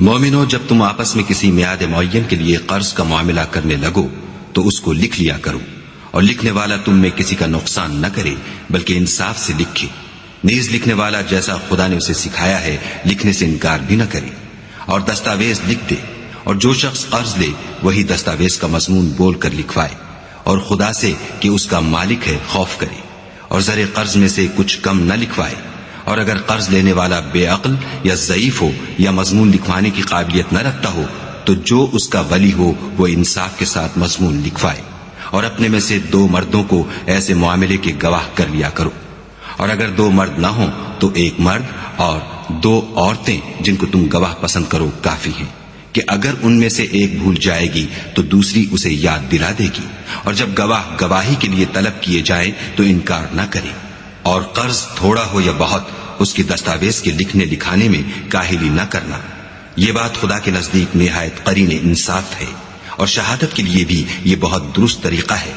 مومنو، جب تم آپس میں کسی میعاد معین کے لیے قرض کا معاملہ کرنے لگو تو اس کو لکھ لیا کرو، اور لکھنے والا تم میں کسی کا نقصان نہ کرے بلکہ انصاف سے لکھے۔ نیز لکھنے والا جیسا خدا نے اسے سکھایا ہے لکھنے سے انکار بھی نہ کرے، اور دستاویز لکھ دے، اور جو شخص قرض لے وہی دستاویز کا مضمون بول کر لکھوائے، اور خدا سے کہ اس کا مالک ہے خوف کرے، اور زر قرض میں سے کچھ کم نہ لکھوائے۔ اور اگر قرض لینے والا بے عقل یا ضعیف ہو یا مضمون لکھوانے کی قابلیت نہ رکھتا ہو تو جو اس کا ولی ہو وہ انصاف کے ساتھ مضمون لکھوائے، اور اپنے میں سے 2 مردوں کو ایسے معاملے کے گواہ کر لیا کرو، اور اگر 2 مرد نہ ہوں تو 1 مرد اور 2 عورتیں جن کو تم گواہ پسند کرو کافی ہیں، کہ اگر ان میں سے ایک بھول جائے گی تو دوسری اسے یاد دلا دے گی، اور جب گواہ گواہی کے لیے طلب کیے جائیں تو انکار نہ کرے۔ اور قرض تھوڑا ہو یا بہت اس کی دستاویز کے لکھنے لکھانے میں کاہلی نہ کرنا، یہ بات خدا کے نزدیک نہایت قرین انصاف ہے، اور شہادت کے لیے بھی یہ بہت درست طریقہ ہے،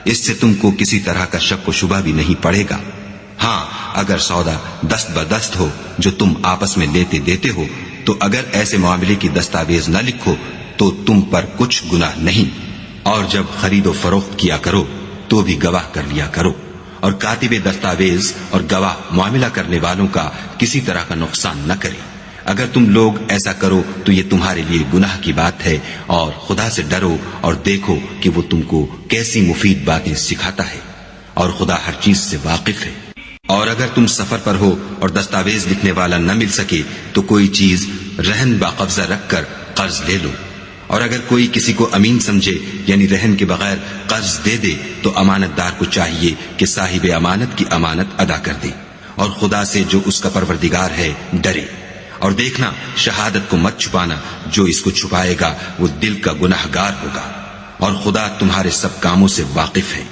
اس سے تم کو کسی طرح کا شک و شبہ بھی نہیں پڑے گا۔ ہاں، اگر سودا دست بدست ہو جو تم آپس میں لیتے دیتے ہو تو اگر ایسے معاملے کی دستاویز نہ لکھو تو تم پر کچھ گناہ نہیں، اور جب خرید و فروخت کیا کرو تو بھی گواہ کر لیا کرو، اور کاتب دستاویز اور گواہ معاملہ کرنے والوں کا کسی طرح کا نقصان نہ کرے۔ اگر تم لوگ ایسا کرو تو یہ تمہارے لیے گناہ کی بات ہے، اور خدا سے ڈرو اور دیکھو کہ وہ تم کو کیسی مفید باتیں سکھاتا ہے، اور خدا ہر چیز سے واقف ہے۔ اور اگر تم سفر پر ہو اور دستاویز لکھنے والا نہ مل سکے تو کوئی چیز رہن باقبضہ رکھ کر قرض لے لو، اور اگر کوئی کسی کو امین سمجھے یعنی رہن کے بغیر قرض دے دے تو امانت دار کو چاہیے کہ صاحب امانت کی امانت ادا کر دے، اور خدا سے جو اس کا پروردگار ہے ڈرے۔ اور دیکھنا، شہادت کو مت چھپانا، جو اس کو چھپائے گا وہ دل کا گناہگار ہوگا، اور خدا تمہارے سب کاموں سے واقف ہے۔